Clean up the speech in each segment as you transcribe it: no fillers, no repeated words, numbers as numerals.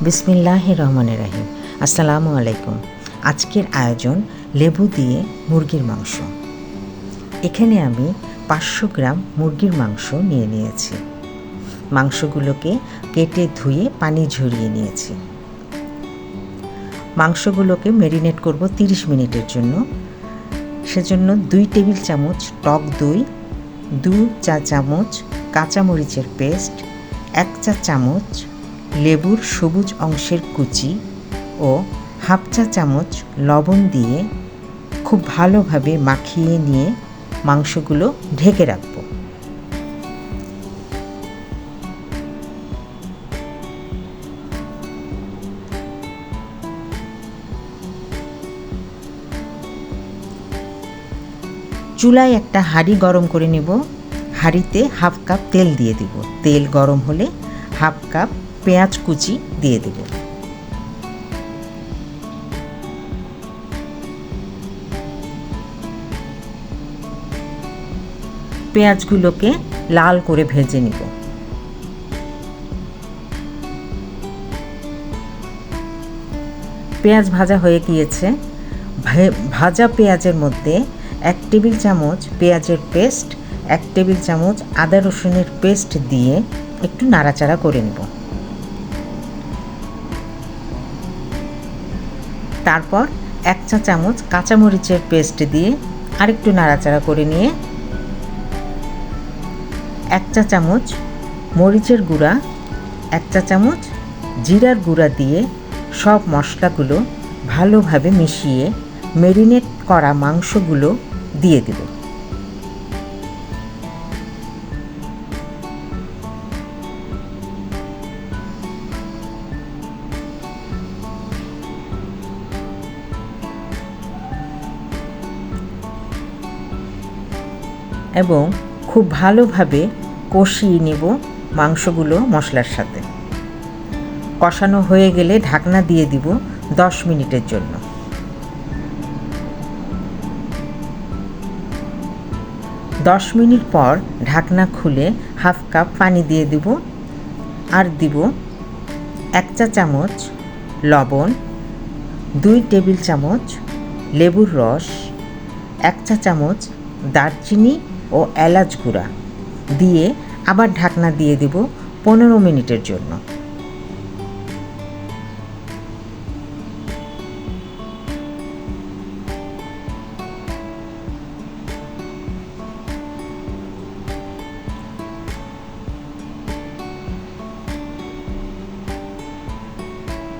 বিসমিল্লাহির রহমানির রহিম। আসসালামু আলাইকুম। আজকের আয়োজন লেবু দিয়ে মুরগির মাংস। এখানে আমি 500 গ্রাম মুরগির মাংস নিয়েছি। মাংসগুলোকে কেটে ধুয়ে পানি ঝরিয়ে নিয়েছি। মাংসগুলোকে ম্যারিনেট করব 30 মিনিটের জন্য। সেজন্য 2 টেবিল চামচ টক দই, 2 চা চামচ কাঁচামরিচের পেস্ট, 1 চা চামচ লেবুর সবুজ অংশের কুচি ও হাফ চা চামচ লবণ দিয়ে খুব ভালোভাবে মাখিয়ে নিয়ে মাংসগুলো ঢেকে রাখব। চুলায় একটা হাঁড়ি গরম করে নেব। হাঁড়িতে হাফ কাপ তেল দিয়ে দিব। তেল গরম হলে হাফ কাপ পেঁয়াজ কুচি দিয়ে দেব। পেঁয়াজগুলোকে লাল করে ভেজে নিব। পেঁয়াজ ভাজা হয়ে গিয়েছে। ভাজা পেঁয়াজের মধ্যে 1 টেবিল চামচ পেঁয়াজের পেস্ট, 1 টেবিল চামচ আদা রসুনের পেস্ট দিয়ে একটু নাড়াচাড়া করে নেব। তারপর 1 চা চামচ কাঁচামরিচের পেস্ট দিয়ে আরেকটু নাড়াচাড়া করে নিয়ে 1 চা চামচ মরিচের গুঁড়া, 1 চা চামচ জিরার গুঁড়া দিয়ে সব মশলাগুলো ভালোভাবে মিশিয়ে ম্যারিনেট করা মাংসগুলো দিয়ে দেব। এবং খুব ভালোভাবে কষিয়ে নেব মাংসগুলো মশলার সাথে। কষানো হয়ে গেলে ঢাকনা দিয়ে দিব 10 মিনিটের জন্য। 10 মিনিট পর ঢাকনা খুলে হাফ কাপ পানি দিয়ে দেব। আর দিব 1 চা চামচ লবণ, 2 টেবিল চামচ লেবুর রস, 1 চা চামচ দারচিনি ও এলাচ গুঁড়া দিয়ে আবার ঢাকনা দিয়ে দেব 15 মিনিটের জন্য।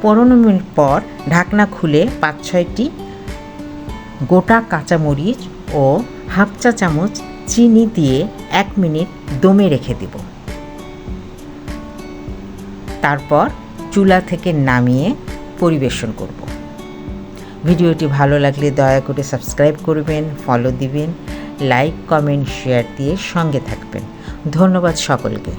পনেরো মিনিট পর ঢাকনা খুলে 5-6টি গোটা কাঁচামরিচ ও হাফ চা চামচ চিনি দিয়ে 1 মিনিট দমে রেখে দেব। তারপর চুলা থেকে নামিয়ে পরিবেশন করব। ভিডিওটি ভালো লাগলে দয়া করে সাবস্ক্রাইব করবেন, ফলো দিবেন, লাইক, কমেন্ট, শেয়ার দিয়ে সঙ্গে থাকবেন। ধন্যবাদ সকলকে।